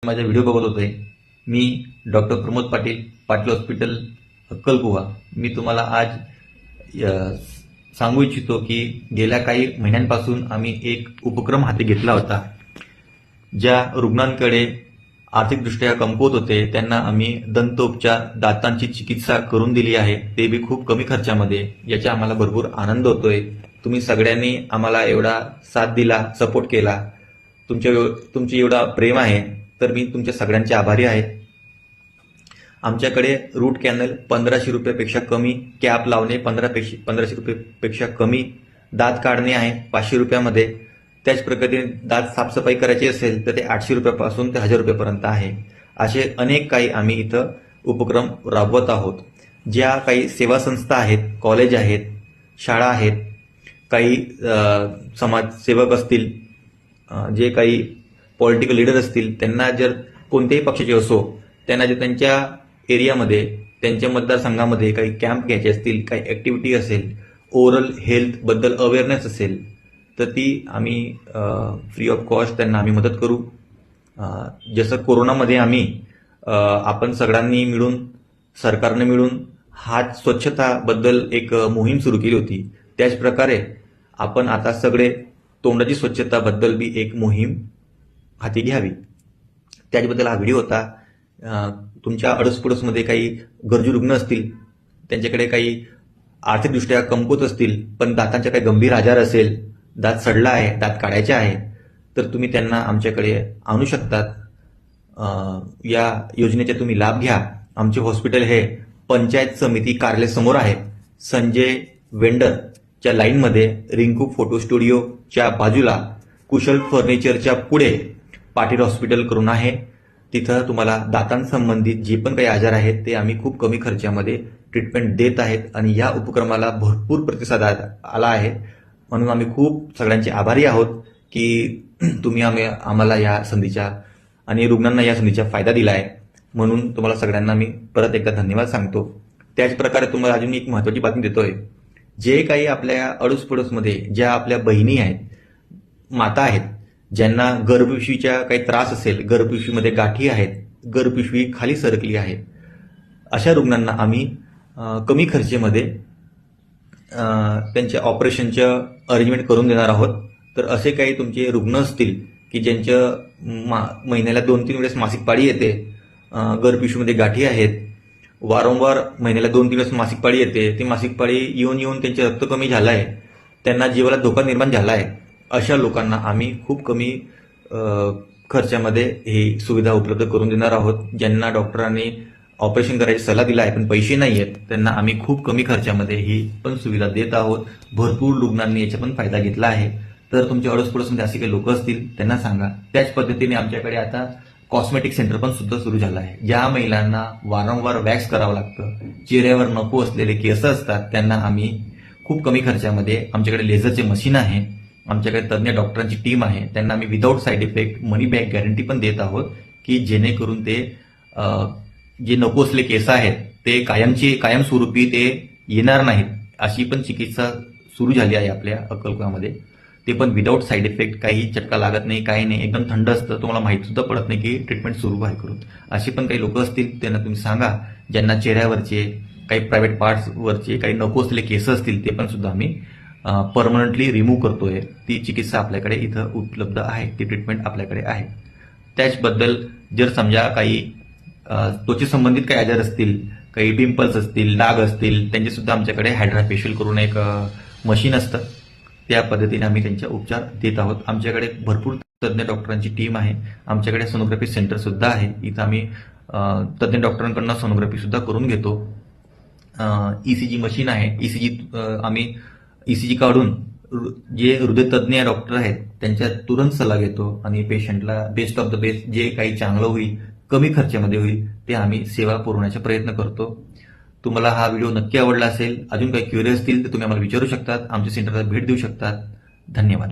माझा व्हिडिओ बघत होते. मी डॉक्टर प्रमोद पाटील, पाटील हॉस्पिटल अक्कलकुवा. मी तुम्हाला आज सांगू इच्छितो की गेल्या काही महिन्यांपासून आम्ही एक उपक्रम हाती घेतला होता. ज्या रुग्णांकडे आर्थिकदृष्ट्या कमकुवत होते त्यांना आम्ही दंतोपचार, दातांची चिकित्सा करून दिली आहे, ते बी खूप कमी खर्चामध्ये. याचा आम्हाला भरपूर आनंद होतोय. तुम्ही सगळ्यांनी आम्हाला एवढा साथ दिला, सपोर्ट केला, तुमचे एवढा प्रेम आहे, तर मी तुमच्या सगळ्यांचे आभारी आहे. आमच्याकडे रूट कॅनल 1500 रुपयापेक्षा कमी, कॅप लावणे 1500 रुपयापेक्षा कमी, दात काढणे आहे 500 रुपयामध्ये. त्याच प्रकारे दात साफसफाई करायची असेल तर ते 800 रुपयापासून ते 1000 रुपयापर्यंत आहे. असे अनेक काही आम्ही इथं उपक्रम राबवत आहोत. ज्या काही सेवा संस्था आहेत, कॉलेज आहेत, शाळा आहेत, काही समाजसेवक असतील, जे काही पॉलिटिकल लीडर असतील, त्यांना जर कोणत्याही पक्षाचे असो, त्यांना जर त्यांच्या एरियामध्ये, त्यांच्या मतदारसंघामध्ये काही कॅम्प घ्यायचे असतील, काही ॲक्टिव्हिटी असेल, ओरल हेल्थबद्दल अवेअरनेस असेल, तर ती आम्ही फ्री ऑफ कॉस्ट त्यांना आम्ही मदत करू. जसं कोरोनामध्ये आम्ही आपण सगळ्यांनी मिळून, सरकारने मिळून हात स्वच्छताबद्दल एक मोहीम सुरू केली होती, त्याच प्रकारे आपण आता सगळे तोंडाची स्वच्छताबद्दल बी एक मोहीम हाती घ्यावी. त्याचबद्दल हा व्हिडिओ होता. तुमच्या अडसपडसमध्ये काही गरजू रुग्ण असतील, त्यांच्याकडे काही आर्थिकदृष्ट्या कमकुवत असतील, पण दातांचा काही गंभीर आजार असेल, दात सडला आहे, दात काढायचे आहे, तर तुम्ही त्यांना आमच्याकडे आणू शकतात. या योजनेचा तुम्ही लाभ घ्या. आमचे हॉस्पिटल हे पंचायत समिती कार्यालयासमोर आहे. संजय वेंडरच्या लाईनमध्ये, रिंकू फोटो स्टुडिओच्या बाजूला, कुशल फर्निचरच्या पुढे पाटील हॉस्पिटल करून आहे. तिथं तुम्हाला दातांसंबंधित जे पण काही आजार आहेत ते आम्ही खूप कमी खर्चामध्ये ट्रीटमेंट देत आहेत. आणि या उपक्रमाला भरपूर प्रतिसाद आला आहे, म्हणून आम्ही खूप सगळ्यांचे आभारी आहोत की तुम्ही आम्हाला या संधीचा आणि रुग्णांना या संधीचा फायदा दिला आहे. म्हणून तुम्हाला सगळ्यांना मी परत एकदा धन्यवाद सांगतो. त्याचप्रकारे तुम्हाला अजून एक महत्त्वाची बातमी देतोय. जे काही आपल्या अडोसपडोसमध्ये ज्या आपल्या बहिणी आहेत, माता आहेत, ज्यांना गर्भपिशवीचा काही त्रास असेल, गर्भपिशवीमध्ये गाठी आहेत, गर्भपिशवी खाली सरकली आहे, अशा रुग्णांना आम्ही कमी खर्चामध्ये त्यांच्या ऑपरेशनचं अरेंजमेंट करून देणार आहोत. तर असे काही तुमचे रुग्ण असतील की ज्यांच्या महिन्याला 2-3 वेळेस मासिक पाळी येते, गर्भपिशवीमध्ये गाठी आहेत, वारंवार महिन्याला 2-3 वेळेस मासिक पाळी येते, ती मासिक पाळी येऊन त्यांचे रक्त कमी झालं आहे, त्यांना जीवाला धोका निर्माण झाला आहे, अशा लोकांना आम्ही खूप कमी खर्चामध्ये ही सुविधा उपलब्ध करून देणार आहोत. ज्यांना डॉक्टरांनी ऑपरेशन करायची सल्ला दिला आहे पण पैसे नाही आहेत, त्यांना आम्ही खूप कमी खर्चामध्ये ही पण सुविधा देत आहोत. भरपूर रुग्णांनी याचा पण फायदा घेतला आहे. तर तुमच्या अडोसपडोसमध्ये असे काही लोक असतील त्यांना सांगा. त्याच पद्धतीने आमच्याकडे आता कॉस्मेटिक सेंटर पण सुद्धा सुरू झालं आहे. ज्या महिलांना वारंवार वॅक्स करावं लागतं, चेहऱ्यावर नको असलेले केस असतात, त्यांना आम्ही खूप कमी खर्चामध्ये, आमच्याकडे लेझरचे मशीन आहे, आमच्याकडे तज्ज्ञ डॉक्टरांची टीम आहे, त्यांना आम्ही विदाऊट साईड इफेक्ट मनी बॅक गॅरंटी पण देत आहोत की जेणेकरून ते जे नको असलेले केस आहेत ते कायमस्वरूपी ते येणार नाहीत, अशी पण चिकित्सा सुरू झाली आहे आपल्या अक्कलकुवामध्ये. ते पण विदाऊट साईड इफेक्ट, काही चटका लागत नाही, काही नाही, एकदम थंड असतं, तुम्हाला माहिती सुद्धा पडत नाही की ट्रीटमेंट सुरू आहे करून. अशी पण काही लोक असतील त्यांना तुम्ही सांगा, ज्यांना चेहऱ्यावरचे, काही प्रायव्हेट पार्ट्सवरचे काही नको असलेले केस असतील, ते पण सुद्धा आम्ही परमनंटली रिमूव्ह करतोय. ती चिकित्सा आपल्याकडे इथं उपलब्ध आहे, ती ट्रीटमेंट आपल्याकडे आहे. त्याचबद्दल जर समजा काही त्वचेसंबंधित काही आजार असतील, काही पिंपल्स असतील, डाग असतील, त्यांचे सुद्धा आमच्याकडे हायड्रा फेशियल करून एक मशीन असतं, त्या पद्धतीने आम्ही त्यांचे उपचार देत आहोत. आमच्याकडे भरपूर तज्ज्ञ डॉक्टरांची टीम आहे. आमच्याकडे सोनोग्राफी सेंटर सुद्धा आहे. इथं आम्ही तज्ज्ञ डॉक्टरांकडून सोनोग्राफी सुद्धा करून घेतो. ECG मशीन आहे. आम्ही ECG काढून जे हृदयतज्ज्ञ डॉक्टर आहेत त्यांच्या तुरंत सल्ला घेतो आणि पेशंटला बेस्ट ऑफ द बेस्ट, जे काही चांगलं होईल, कमी खर्चामध्ये होईल, ते आम्ही सेवा पुरवण्याचा प्रयत्न करतो. तुम्हाला हा व्हिडिओ नक्की आवडला असेल. अजून काही क्युरियस असतील तर तुम्ही आम्हाला विचारू शकतात, आमच्या सेंटरला भेट देऊ शकतात. धन्यवाद.